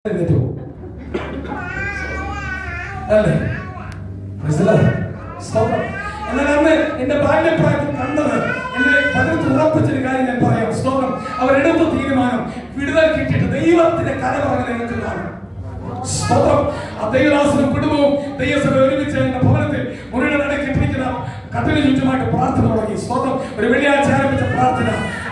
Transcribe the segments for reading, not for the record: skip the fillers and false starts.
അല്ലേ? എന്നാൽ അന്ന് എന്റെ ബാല്യപ്രായത്തിൽ കണ്ടത് എന്നെ പകർത്ത് ഉറപ്പിച്ചൊരു കാര്യം ഞാൻ പറയാം. സ്തോത്രം. അവരെടുത്ത തീരുമാനം വിടുതൽ കിട്ടിയിട്ട് ദൈവത്തിന്റെ കര പറഞ്ഞ് ഞങ്ങൾക്ക് കാണും. സ്തോത്രം. ആ ദൈവദാസനും കുടുംബവും ദൈവസഭ ഒരുമിച്ച് എന്റെ ഭവനത്തിൽ മുറിയുടെ നടക്കിട്ടിരിക്കുന്ന കട്ടിന് ചുറ്റുമായിട്ട് പ്രാർത്ഥന തുടങ്ങി. സ്തോത്രം. ഒരു വെള്ളിയാഴ്ച ആരംഭിച്ച പ്രാർത്ഥന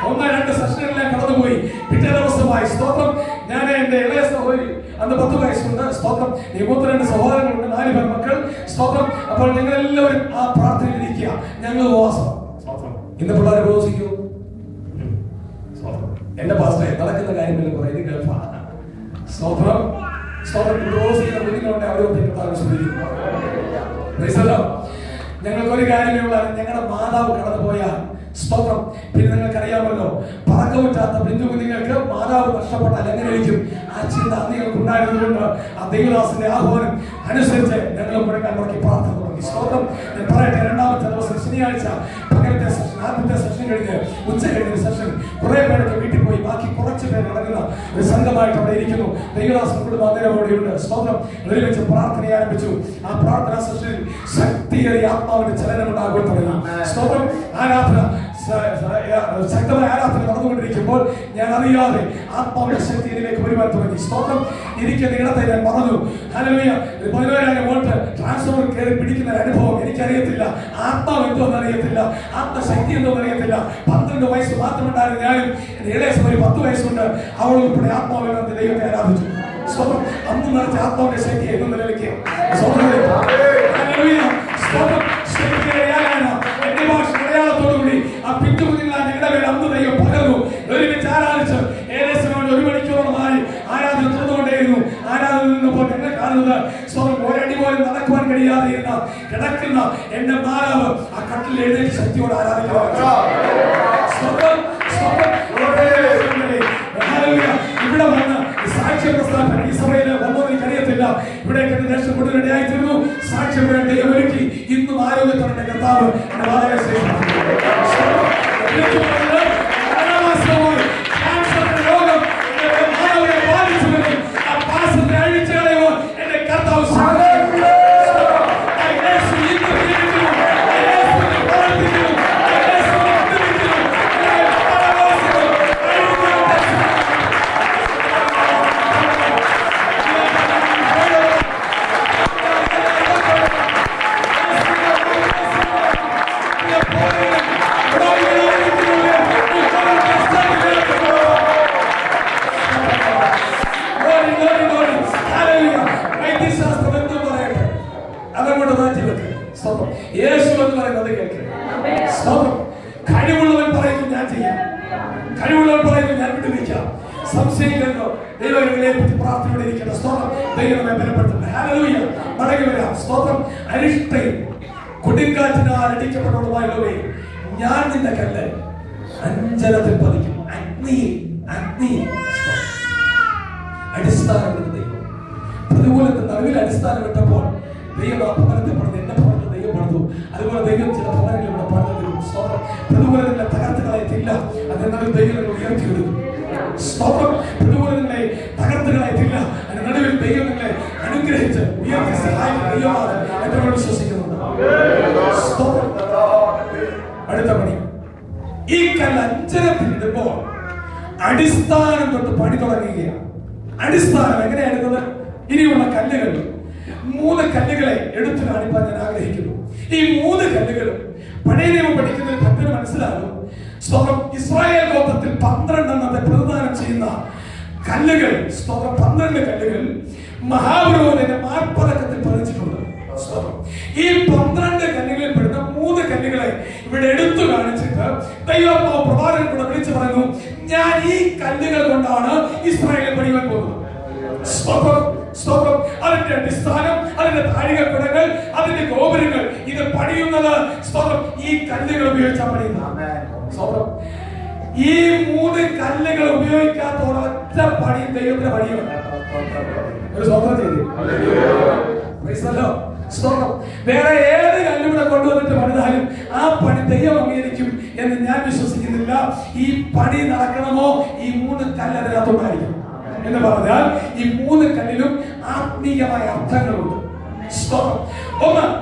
1-2 സെഷനുകളിലേക്ക് കടന്നുപോയി. പിറ്റേ ദിവസമായി സ്തോത്രം ഞാൻ എന്റെ ഇളയ സഹോദരി അന്ന് 10 വയസ്സുണ്ട്. സ്തോത്രം. ഈ 32 സഹോദരങ്ങളുണ്ട്, 4 പെൺമക്കൾ. സ്തോത്രം. അപ്പോൾ ഞങ്ങൾ എല്ലാവരും ആ പ്രാർത്ഥനയിൽ ഇരിക്കുക. ഞങ്ങൾ ഉപവാസം. സ്തോത്രം. ഇന്ന് പിള്ളേരെ ഉപവസിക്കൂ. എന്റെ പാസ്റ്ററെ നടക്കുന്ന കാര്യങ്ങളിൽ പറയുന്നത് കേൾപ്പാണ്. സ്തോത്രം. സ്തോത്രം. ഉപവസിക്കുന്ന കുഞ്ഞുങ്ങളുടെ അവരോധം ശ്രദ്ധിക്കുന്നു. ഞങ്ങൾക്ക് ഒരു കാര്യമുള്ള ഞങ്ങളുടെ മാതാവ് കടന്നുപോയാൽ സ്തോത്രം. പിന്നെ നിങ്ങൾക്ക് അറിയാമല്ലോ, പറക്കമുറ്റാത്ത ബിന്ദു കുഞ്ഞുങ്ങൾക്ക് മാതാവ് നഷ്ടപ്പെട്ടാൽ എങ്ങനെ ഇരിക്കും? ആ ചിന്ത നിങ്ങൾക്ക് ഉണ്ടായിരുന്നതുകൊണ്ട് ആ ദൈവദാസന്റെ ആഹ്വാനം അനുസരിച്ച് ഞങ്ങൾ മുടക്കി പ്രാർത്ഥന തുടങ്ങി. സ്തോത്രം. ഞാൻ പറയട്ടെ, 2ാമത്തെ ദിവസം ശനിയാഴ്ച പകലത്തെ സെഷൻ, ആദ്യത്തെ സെഷൻ കഴിഞ്ഞ് ഉച്ച കഴിഞ്ഞ സെഷൻ കുറെ പേരൊക്കെ വീട്ടിൽ പോയി. ബാക്കി കുറച്ച് പേര് നടക്കുന്ന ഒരു സംഘമായിട്ട് അവിടെ ഇരിക്കുന്നു. ദൈവദാസൻ കുടുംബം അന്നേരമോടെയുണ്ട്. സ്തോത്രം. വെച്ച് പ്രാർത്ഥന ആരംഭിച്ചു. ആ പ്രാർത്ഥനാ സെഷനിൽ ശക്തിയേറിയ ആത്മാവിന്റെ ചലനം ഉണ്ടാകുവാൻ തുടങ്ങി. സ്തോത്രം. ആരാധന ശക്തമായ ആരാധന നടന്നുകൊണ്ടിരിക്കുമ്പോൾ ഞാൻ അറിയാതെ ആത്മാവിന്റെ ശക്തി ഇതിലേക്ക് വരുവാൻ തുടങ്ങി. സ്തോത്രം. ഇരിക്കുന്ന ഇടത്തെ ഞാൻ പറഞ്ഞു, ഹല്ലേലൂയ, 11,000 വോൾട്ട് ട്രാൻസ്ഫോമർ കയറി പിടിക്കുന്ന ഒരു അനുഭവം എനിക്കറിയത്തില്ല. ആത്മാവ് എന്തോന്ന് അറിയത്തില്ല, ആത്മശക്തി എന്തോന്ന് അറിയത്തില്ല. 12 വയസ്സ് മാത്രമുണ്ടായിരുന്നു ഞാനും. എന്റെ ഇളയ സഹോദരി 10 വയസ്സുണ്ട്. അവൾ ഉൾപ്പെടെ ആത്മാവിൽ ദൈവത്തെ ആരാധിച്ചു. സ്തോത്രം. അന്ന് നിറച്ച ആത്മാവിന്റെ ശക്തി എന്ന നിലയ്ക്ക് മലയാളത്തോടുകൂടി ആ പിറ്റുകുഞ്ഞുങ്ങളാ ഞങ്ങളുടെ പേര് അന്ന് ദൈവം പകർന്നു. ഒരുമിച്ച് ആരാധിച്ച് ഏകദേശം 1 മണിക്കൂറോളമായി ആരാധന തുറന്നുകൊണ്ടേയിരുന്നു. ആരാധന നിന്നപ്പോൾ ഞങ്ങൾ കാണുന്നത് സ്വന്തം ഒരടി പോലും നടക്കുവാൻ കഴിയാതെ ഇരുന്ന കിടക്കുന്ന എന്റെ മാതാവ് ആ കട്ടിൽ എഴുന്നേറ്റ് ശക്തിയോട് ആരാധിക്കുക. ഇവിടെ വന്ന് സാക്ഷ്യ പ്രസ്ഥാനം ഈ സഭയിൽ വന്നോ എനിക്കറിയത്തില്ല. ഇവിടെ ദേശം കൊണ്ടുവരേണ്ടിയായിരുന്നു. സാക്ഷ്യം ദൈവം ഒരുക്കി. ഇന്നും ആരോഗ്യത്തോടെ കർത്താവ് എന്റെ മാതാവിനെ സ്നേഹിക്കുന്നു. രോഗം മാതാവിനെ ബാധിച്ചുവെങ്കിൽ ആ പാസത്തെ അഴിച്ചു കളയുമോ എന്റെ കർത്താവ് യേശു എന്ന് പറയുന്നത് കേൾക്കുക. കഴിവുള്ളവൻ പറയുന്നു ഞാൻ ചെയ്യാം, കഴിവുള്ളവൻ പറയുന്നു ഞാൻ വിട്ടുനിൽക്കാം. സംശയിക്കല്ലോ. ദൈവങ്ങളെ പറ്റി പ്രാർത്ഥനയോടെ ഇരിക്കണം. സ്തോത്രം. ദൈവമേ ബലപ്പെടുത്തട്ടെ. ഹല്ലേലൂയ. മടങ്ങി വരാം. സ്തോത്രം. അരിഷ്ടയും കൊടുങ്കാറ്റിനാൽ അടിക്കപ്പെട്ടവളുമായുള്ളവേ, ഞാൻ നിന്റെ കല്ല് അഞ്ചലത്തിൽ പതിക്കും. അഗ്നി അടിസ്ഥാനം ദൈവം പ്രതികൂലത്തിന്റെ നടുവിൽ അടിസ്ഥാനം ഇട്ടപ്പോൾ ദൈവം ആ ഭവനത്തെ പണിത് എന്നെ ഭവനത്തെ ദൈവം പണിതു. അതുപോലെ ദൈവം ചില ഭവനങ്ങൾ ഇവിടെ പണിതു. സ്തോത്രം. പ്രതികൂലങ്ങളെ തകർത്ത് കളയത്തില്ല. അതിനടുവിൽ ദൈവം ഉയർത്തിയെടുക്കും. സ്തോത്രം. പ്രതികൂലങ്ങളെ തകർത്ത് കളയത്തില്ല. അതിന് നടുവിൽ ദൈവം നിങ്ങളെ അനുഗ്രഹിച്ച് ഉയർത്തി സഹായിക്കുന്ന ദൈവമാണ് എത്ര വിശ്വസിക്കുന്നുണ്ട്. സ്തോത്രം. അടുത്ത പണി. ഈ കല്ല് അഞ്ചരത്തിൽ ഇടുമ്പോൾ അടിസ്ഥാനം തൊട്ട് പണി തുടങ്ങുകയാണ്. അടിസ്ഥാനം എങ്ങനെയാണ് എടുക്കുന്നത്? ഇനിയുള്ള കല്ലുകൾ 3 കല്ലുകളെ എടുത്തു കാണിക്കാൻ ഞാൻ ആഗ്രഹിക്കുന്നു. ഈ 3 കല്ലുകളും പഴയ നിയമം പഠിക്കുന്നതിൽ ഭക്തന് മനസ്സിലാകും. സ്തോത്രം. ഇസ്രായേൽ ഗോത്രത്തിൽ 12 എണ്ണത്തെ പ്രതിദാനം ചെയ്യുന്ന കല്ലുകൾ, സ്തോത്രം, 12 കല്ലുകൾ മഹാപുരോഹിതന്റെ മാർപ്പതക്കത്തിൽ പതിച്ചിട്ടുണ്ട്. ഈ 12 കല്ലുകളിൽ പെടുന്ന 3 കല്ലുകളെ ഇവിടെ എടുത്തു കാണിച്ചിട്ട് ദൈവാത്മാവ് പ്രവാചകൻ കൂടെ വിളിച്ചു പറയുന്നു, ഞാൻ ഈ കല്ലുകൾ കൊണ്ടാണ് ഇസ്രായേൽ പണിയാൻ പോകുന്നത്. സ്തോത്രം. അതിന്റെ അടിസ്ഥാനം, അതിന്റെ താഴികക്കുടങ്ങൾ, അതിന്റെ ഗോപുരങ്ങൾ, ഇത് പണിയുന്നത് സ്തോത്രം ഈ കല്ലുകൾ ഉപയോഗിച്ചാണ് പണിയുന്നത്. സ്തോത്രം. ഈ 3 കല്ലുകൾ ഉപയോഗിക്കാത്ത ഒരൊറ്റ പണി ദൈവത്തിന്റെ പണിയുണ്ട്. ഒരു സ്തോത്രം ചെയ്തു. സ്തോത്രം. വേറെ ഏത് കല്ലുകൂടെ കൊണ്ടുവന്നിട്ട് പണിതാലും ആ പണി ദൈവം അംഗീകരിക്കും എന്ന് ഞാൻ വിശ്വസിക്കുന്നില്ല. ഈ പണി നടക്കണമോ ഈ 3 കല്ല് അതിനകത്തുണ്ടായിരിക്കും. എന്ന് പറഞ്ഞാൽ ഈ 3 കല്ലിലും ആത്മീയമായ അർത്ഥങ്ങളുണ്ട്.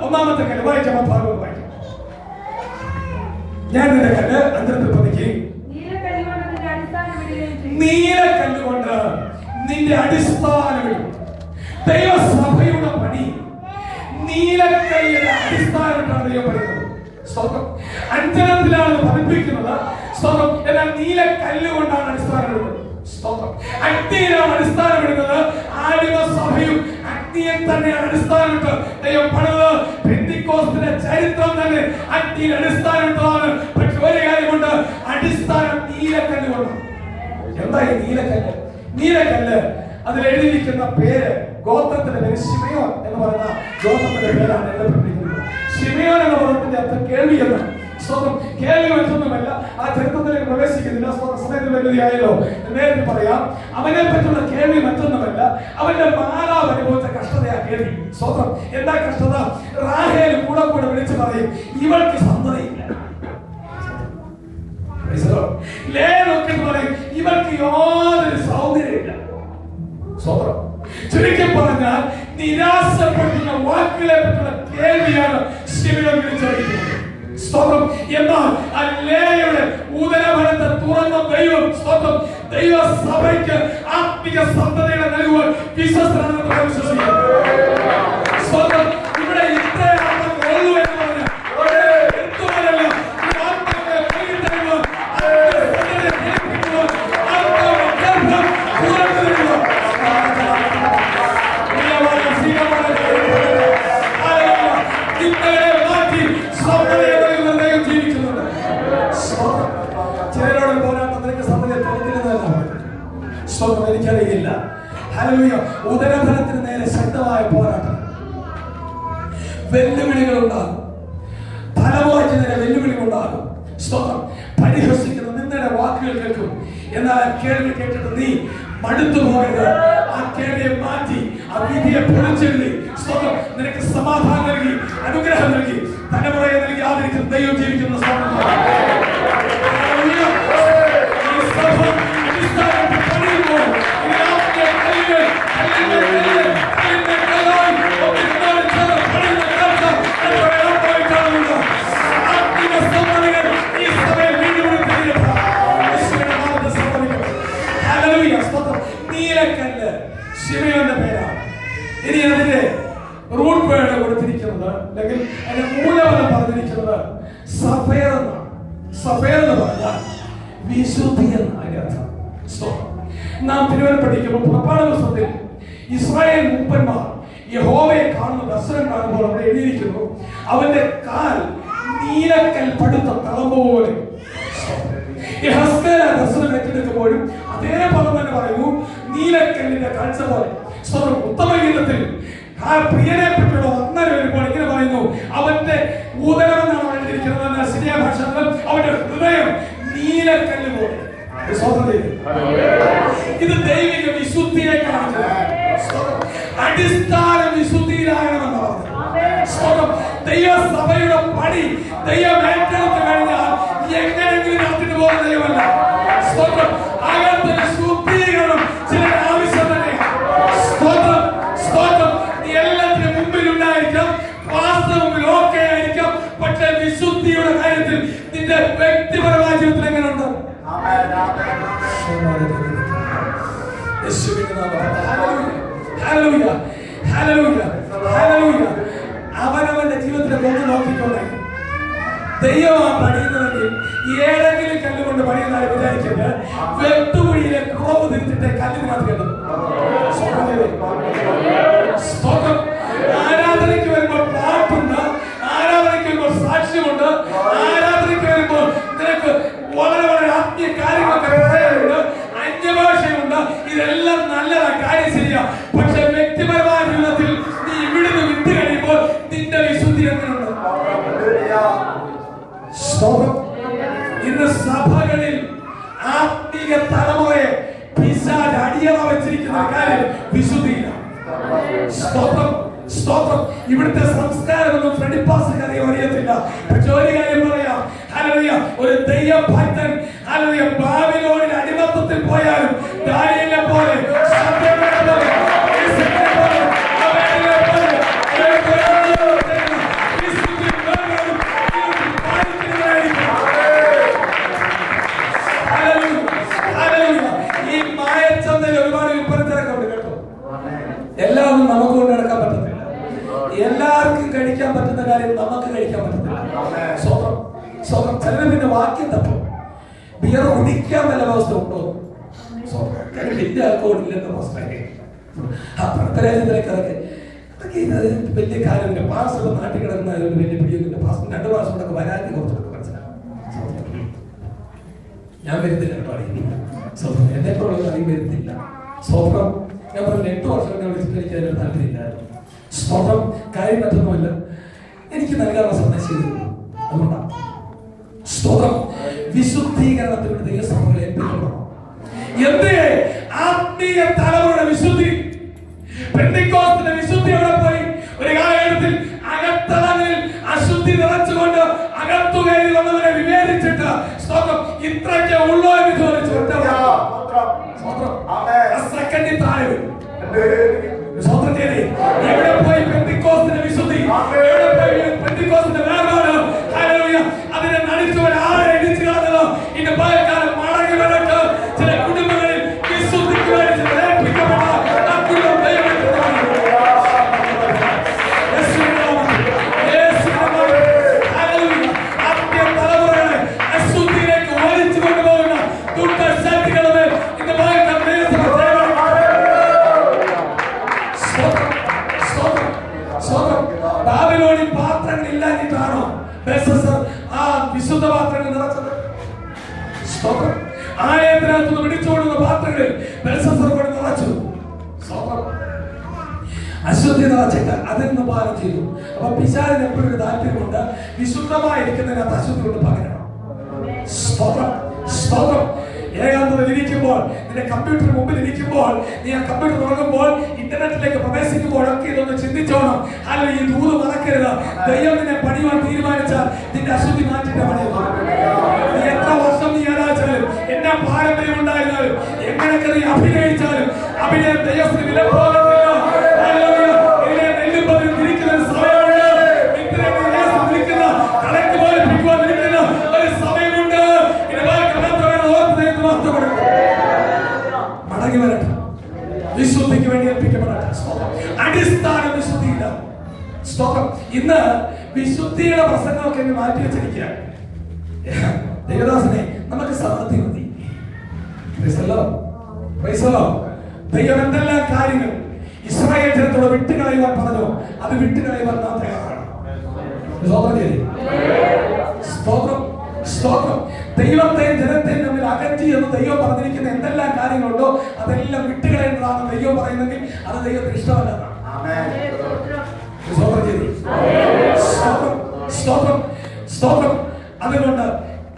ഒന്നാമത്തെ കല്ല് വായിക്കാം, ഭാഗം വായിക്കാം. ഞാൻ നിന്റെ കല്ല് അന്തരത്തിൽ പതിക്കുകയും നീലക്കല്ലുകൊണ്ട് നിന്റെ അടിസ്ഥാനമിടും. ദൈവസഭയുടെ പണി നീലക്കല്ലിന്റെ അടിസ്ഥാനമിട്ടാണ് ദൈവം പറയുന്നത്. സ്തോത്രം. അഞ്ചനത്തിലാണ് പതിപ്പിക്കുന്നത്. സ്തോത്രം. എന്നാൽ നീലക്കല്ലുകൊണ്ടാണ് അടിസ്ഥാനമിടുന്നത്. സ്തോത്രം. അഗ്നിയിലാണ് അടിസ്ഥാനമിടുന്നത്. ആദിമ സഭയും അഗ്നിയിൽ തന്നെയാണ് അടിസ്ഥാനമിട്ട് ദൈവം പണിത്. പെന്തിക്കോസ്തിന്റെ ചരിത്രം തന്നെ അഗ്നിയിൽ അടിസ്ഥാനമിട്ടതാണ്. പക്ഷെ ഒരു കാര്യമുണ്ട്, അടിസ്ഥാനം നീലക്കല്ല് കൊണ്ടാണ്. എന്താ ഈ നീലക്കല്ല്? നീലക്കല്ല് അതിൽ എഴുതിയിരിക്കുന്ന പേര്, ഗോത്രത്തിന്റെ പേര് ശിമയോൻ എന്ന് പറയുന്ന ഗോത്രത്തിന്റെ പേരാണ് എഴുതപ്പെട്ടിരിക്കുന്നത്. ശിമയോൻ എന്ന പദത്തിന്റെ അർത്ഥം കേൾവി എന്നാണ്. സ്വന്തം കേൾവി മറ്റൊന്നുമല്ല. ആ ചരിത്രത്തിലേക്ക് പ്രവേശിക്കുന്നില്ല, സമയത്ത് വരുന്നതായല്ലോ. നേരത്തെ പറയാം, അവനെ പറ്റിയുള്ള കേൾവി മറ്റൊന്നുമല്ല, അവന്റെ മാതാവ് അനുഭവിച്ച കഷ്ടതയാ കേൾവി. സ്വന്തം എന്താ കഷ്ടത? റാഹേൽ കൂടെ വിളിച്ചു പറയും, ഇവൾക്ക് സന്തതിയില്ല. ഇവർക്ക് യാതൊരു സൗന്ദര്യമില്ല. സ്വന്തം ചുരുക്കി പറഞ്ഞാൽ നിരാശപ്പെടുന്ന വാക്കുകളെ പറ്റിയുള്ള കേൾവിയാണ് ശിമയോൻ വിളിച്ചറിയിക്കുന്നത്. സ്തോത്രം. എന്നാൽ ലേയുടെ ഉദരഫലത്തെ തുറന്ന ദൈവം, സ്തോത്രം, ദൈവ സഭയ്ക്ക് ആത്മിക സന്തതികളെ നൽകുവാൻ വിശ്വസ്തനാണെന്ന് വിശ്വസിക്കുന്നു. സ്തോത്രം. ഇവിടെ ഇത്രയാണ് ഉള്ളൂ എന്ന് പറഞ്ഞാൽ എനിക്കറിയില്ല. ഉദരഫലത്തിന് നേരെ ശക്തമായ പോരാട്ടം, വെല്ലുവിളികൾ ഉണ്ടാകും. ഫലമായിട്ട് നേരെ വെല്ലുവിളികൾ ഉണ്ടാകും. സ്തോത്രം. പരിഹസിക്കുന്ന നിങ്ങളുടെ വാക്കുകൾ കേൾക്കും. എന്നാൽ ആ കേൾവി കേട്ടിട്ട് നീ മടുത്തു പോകരുത്. ആ കേൾവിയെ മാറ്റി ആ വിധിയെ പൊളിച്ചെഴുതി സ്തോത്രം നിനക്ക് സമാധാനം നൽകി, അനുഗ്രഹം നൽകി, തലമുറയെ നൽകി ആദരിക്കുന്ന ദൈവം ജീവിക്കുന്ന നീലക്കല്ല് ശിമയോന്റെ പേരാണ്. ഇനി അതിന്റെ റൂട്ട് വേർഡ് കൊടുത്തിരിക്കുന്നത്, അല്ലെങ്കിൽ അതിന്റെ മൂലപദം പറഞ്ഞിരിക്കുന്നത് സഫേർ എന്നാണ്. സഫേർ എന്ന് പറഞ്ഞാൽ വിശുദ്ധി എന്നാണ് അർത്ഥം. നാം തിരുവനന്തപുരം പഠിക്കുമ്പോൾ പുറപ്പാട് പുസ്തകത്തിൽ ഇസ്രായേൽ മൂപ്പന്മാർ യഹോവയെ കാണുന്ന ദർശനം കാണുമ്പോൾ അവിടെ എഴുതിയിരിക്കുന്നു, അവന്റെ കാൽ നീലക്കൽ പടുത്ത തളമ്പ് പോലെ. ദർശനം ഏറ്റെടുക്കുമ്പോഴും അതേ പദം തന്നെ പറയുന്നു, നീലക്കല്ലിന്റെ കാഴ്ച പോലെ. ഉത്തമഗീതത്തിൽ ആ പ്രിയനെ പറ്റിയുള്ള വർണ്ണന വരുമ്പോൾ ഇങ്ങനെ പറയുന്നു, അവന്റെ ഉദരം എന്നാണ് എഴുതിയിരിക്കുന്നത്. സിറിയ ഭാഷ അവന്റെ ഹൃദയം നീലക്കല്ല് പോലെ. ഇത് ദൈവിക വിശുദ്ധിയെ കാണിച്ചത്. അടിസ്ഥാന വിശുദ്ധിയിലാകണമെന്ന് പറഞ്ഞു. ദൈവസഭയുടെ പണി ദൈവം ഏറ്റെടുത്ത് കഴിഞ്ഞാൽ എങ്ങനെയെങ്കിലും നടത്തിട്ട് പോകുന്ന ദൈവമല്ല. സ്തോത്രം. അകത്തൊരു ശുദ്ധീകരണം ചില ആവശ്യം തന്നെ. സ്തോത്രം. സ്തോത്രം. നീ എല്ലാത്തിനും മുമ്പിൽ ഉണ്ടായിരിക്കാം, വാസ്തവത്തിൽ ഓക്കെ ആയിരിക്കാം, പക്ഷെ വിശുദ്ധിയുടെ കാര്യത്തിൽ നിന്റെ വ്യക്തിപരമായ ജീവിതത്തിൽ എങ്ങനെയുണ്ട്? അവനവന്റെ ജീവിതത്തിലെ കൊണ്ട് നോക്കിക്കൊണ്ട് ദൈവം പണിയുന്നതെങ്കിൽ ഏതെങ്കിലും കല്ലുകൊണ്ട് പണിയുന്നതായി വിചാരിച്ചിട്ട് വെട്ടുകുഴിയിലെ കുറവ് തിരിച്ചിട്ട് കല്ലിനകത്ത് കേട്ടത്. ആരാധനയ്ക്ക് വരുമ്പോൾ പാട്ടുണ്ട്, ആരാധനയ്ക്ക് വരുമ്പോൾ സാക്ഷ്യമുണ്ട്, ആരാധനയ്ക്ക് വരുമ്പോൾ നിനക്ക് വളരെ വളരെ ആത്മീയ കാര്യങ്ങളൊക്കെ പറയാനുണ്ട്, അന്യഭാഷയുണ്ട്. ഇതെല്ലാം നല്ലതാ, കാര്യം ശരിയാ. പക്ഷെ വ്യക്തിപരമായ ജീവിതത്തിൽ നീ ഇവിടുന്ന് വിട്ടു കഴിയുമ്പോൾ നിന്റെ വിശുദ്ധി എങ്ങനെയുണ്ട്? ഇന്ന് സഭകളിൽ ആത്മീയ തലമുറയെ പിശാച് അടിയറ വെച്ചിരിക്കുന്ന കാര്യം വിശുദ്ധിയിലാണ്. സ്തോത്രം. സ്തോത്രം. ഇവിടുത്തെ സംസ്കാരമൊന്നും ഫ്രണ്ടിപ്പാസ് അറിയത്തില്ല. പക്ഷെ ഒരു കാര്യം പറയാം, ഹല്ലേലൂയ, ഒരു ദൈവഭക്തൻ ഹല്ലേലൂയ ബാബിലോണിന്റെ അടിമത്തത്തിൽ പോയാലും ദാനിയേലിനെ പോലെ എല്ലാം നമുക്ക് കൊണ്ട് നടക്കാൻ പറ്റത്തില്ല. എല്ലാവർക്കും കഴിക്കാൻ പറ്റുന്ന കാര്യം നമുക്ക് കഴിക്കാൻ പറ്റത്തില്ല. സ്വന്തം സ്വന്തം ചിലർ പിന്നെ വാക്യം തപ്പും. ബിയർ കുടിക്കാൻ നല്ല അവസ്ഥ ഉണ്ടോ? വലിയ ആൾക്കോട് ഇല്ലെന്ന് അവസ്ഥയൊക്കെ പഴത്തരാജ്യത്തിലേക്ക് അതൊക്കെ വലിയ കാര്യമില്ല. പാർസൽ നാട്ടിൽ കിടക്കുന്ന വലിയ പിടിയൊന്നുമില്ല. പാസ് 2 മാസം കൊണ്ടൊക്കെ വരാതി കുറച്ചൊക്കെ മനസ്സിലാവും. ഞാൻ വരുന്നില്ല കേട്ടോ. സ്വന്തം എന്നെ പോലുള്ള അറിവ് വരുന്നില്ല. സ്വന്തം ഞാൻ പറഞ്ഞു 8 വർഷം എന്നെ വിളിച്ചിട്ട് എനിക്ക് അതിന് താല്പര്യമില്ലായിരുന്നു. സ്വന്തം കാര്യം മറ്റൊന്നുമല്ല, എനിക്ക് നൽകാനുള്ള സന്ദേശം അതുകൊണ്ടാണ്. സ്തോത്രം. വിശുദ്ധീകരണത്തിലൂടെ ദൈവസഭകളെ ഏൽപ്പിക്കപ്പെടണം. എന്തേ ആത്മീയ തലമുറയുടെ വിശുദ്ധി, പെന്തക്കോസ്തിന്റെ വിശുദ്ധി എവിടെ പോയി? ഒരു കാലഘട്ടത്തിൽ അകത്തളങ്ങളിൽ അശുദ്ധി നിറച്ചുകൊണ്ട് അകത്തു കയറി വന്നവരെ വിവേചിച്ചിട്ട് സ്തോത്രം ഇത്രയ്ക്ക് ഉള്ളോ എന്ന് ചോദിച്ചു സെക്കൻഡിൽ താഴെ സ്വതന്ത്രേ എവിടെ പോയി പെന്തക്കോസ്തിന്റെ വിശുദ്ധി? എവിടെ പോയി പെന്തക്കോസ്തിന്റെ വേർപാട്? ഹല്ലേലൂയ. അതിനെ നടിച്ചവർ ആരെ ഇടിച്ചു കളഞ്ഞതോ ഇന്ന് പലകാലം മടങ്ങി വരട്ടെ. ചില കുടുംബങ്ങളിൽ വിശുദ്ധിക്ക് വേണ്ടി ഏൽപ്പിക്കപ്പെട്ട ആ കുടുംബം തലമുറകളെ അശുദ്ധിയിലേക്ക് വലിച്ചു കൊണ്ടുപോകുന്ന ദുഷ്ടശക്തികളെ ഇന്ന് ബാബിലോണിൽ പാത്രങ്ങൾ ഇല്ലാഞ്ഞിട്ടാണോ ബെൽശസ്സർ ആ വിശുദ്ധ പാത്രങ്ങൾ നിറച്ചത്? ആലയത്തിനകത്ത് പിടിച്ചോടുന്ന പാത്രങ്ങളിൽ ബെൽശസ്സർ കൊണ്ട് നിറച്ചു. അശുദ്ധി നിറച്ചിട്ട് അതിൽ നിന്ന് പാലം ചെയ്തു. അപ്പൊ പിശാചിന് എപ്പോഴും ഒരു താല്പര്യമുണ്ട്, വിശുദ്ധമായിരിക്കുന്നതിനകത്ത് അശുദ്ധി കൊണ്ട് പകരണം. ഏകാന്തതയിൽ ഇരിക്കുമ്പോൾ, നിന്റെ കമ്പ്യൂട്ടറിന് മുമ്പിൽ ഇരിക്കുമ്പോൾ, നീ ആ കമ്പ്യൂട്ടർ തുറക്കുമ്പോൾ, ഇന്റർനെറ്റിലേക്ക് പ്രവേശിക്കുമ്പോഴൊക്കെ ഇതൊന്ന് ചിന്തിച്ചോണം. അല്ല, ഈ ദൂത് മറക്കരുത്. ദൈവം നിന്നെ പണിയുവാൻ തീരുമാനിച്ചാൽ നിന്റെ അശുദ്ധി മാറ്റിട്ട് പണിയുന്നു. നീ എത്ര വർഷം നീ ആരാച്ചാലും, എന്നാ പാരമ്പര്യം ഉണ്ടായിരുന്നാലും, എങ്ങനെയൊക്കെ നീ അഭിനയിച്ചാലും അഭിനയം ദൈവത്തിന് വില പോകത്തില്ല. വിശുദ്ധിക്ക് വേണ്ടി ഏൽപ്പിക്കപ്പെടട്ടെ. അടിസ്ഥാന വിശുദ്ധിയില്ല. സ്തോത്രം. ഇന്ന് വിശുദ്ധിയുടെ പ്രസംഗമൊക്കെ മാറ്റി വെച്ചിരിക്കുക. ദൈവദാസനെ നമുക്ക് സമൃദ്ധി മതി. ദൈവം എന്തെല്ലാം കാര്യങ്ങൾ ഇസ്രായേൽ ജനത്തോട് വിട്ടുകളയുവാൻ പറഞ്ഞോ അത് വിട്ടുകളയുവാൻ നാം തയ്യാറാണ്. സ്തോത്രം. സ്തോത്രം. ദൈവത്തെ ജനത്തെ തമ്മിൽ അകറ്റി എന്ന് ദൈവം പറഞ്ഞിരിക്കുന്ന എന്തെല്ലാം കാര്യങ്ങളുണ്ടോ അതെല്ലാം വിട്ടുകളയേണ്ടതാണ് ദൈവം പറയുന്നെങ്കിൽ അത് ദൈവത്തിന് ഇഷ്ടമല്ല. അതുകൊണ്ട്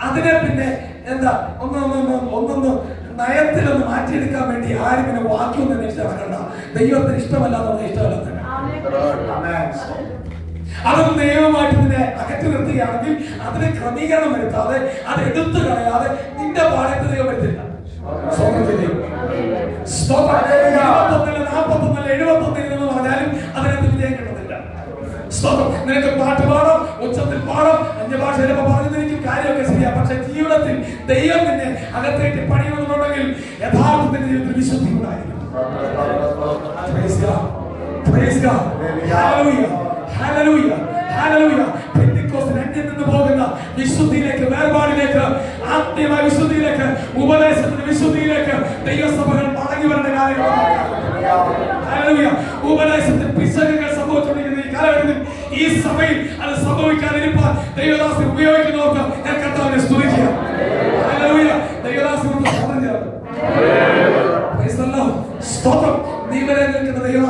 അതിനെ പിന്നെ എന്താ ഒന്നൊന്ന് നയത്തിലൊന്ന് മാറ്റിയെടുക്കാൻ വേണ്ടി ആരും പിന്നെ വാക്യം തന്നെ ഇഷ്ടമാക്കണ്ട. ദൈവത്തിന് ഇഷ്ടമല്ല എന്ന് ഇഷ്ടമല്ല തന്നെ. അതൊന്ന് നിയമമായിട്ട് നിന്നെ അകറ്റി നിർത്തുകയാണെങ്കിൽ അതിന് ക്രമീകരണം വരുത്താതെ അത് എടുത്തു കളയാതെ നിന്റെ പാടത്ത് ദൈവം വരുത്തില്ല. 41 71 എന്ന് പറഞ്ഞാലും അതിനകത്ത് വിജയം കിട്ടുന്നില്ല. നിനക്ക് പാട്ട് പാടാം, ഉച്ചത്തിൽ പാടാം, അന്യഭാഷ ചിലപ്പോൾ പറഞ്ഞിരിക്കും, കാര്യമൊക്കെ ശരിയാ. പക്ഷെ ജീവിതത്തിൽ ദൈവം നിന്നെ അകത്തേക്ക് പണിയുന്നുണ്ടെങ്കിൽ യഥാർത്ഥത്തിന്റെ ജീവിതത്തിൽ വിശുദ്ധി ഉണ്ടായിരിക്കും. പോകുന്ന വിശുദ്ധിയിലേക്ക്, വേർപാടിലേക്ക്, ആത്മീയമായ വിശുദ്ധിയിലേക്ക്, ഉപദേശത്തിന്റെ വിശുദ്ധിയിലേക്ക് ദൈവസഭകൾ മടങ്ങി വരേണ്ട കാര്യങ്ങളാണ്. ഉപദേശത്തിൽ പിശകുകൾ സംഭവിച്ചുകൊണ്ടിരിക്കുന്ന ഈ കാലഘട്ടത്തിൽ ഈ സഭയിൽ അത് സംഭവിക്കാതിരിക്കാൻ ദൈവദാസൻ ഉപയോഗിക്കുന്നവർക്ക്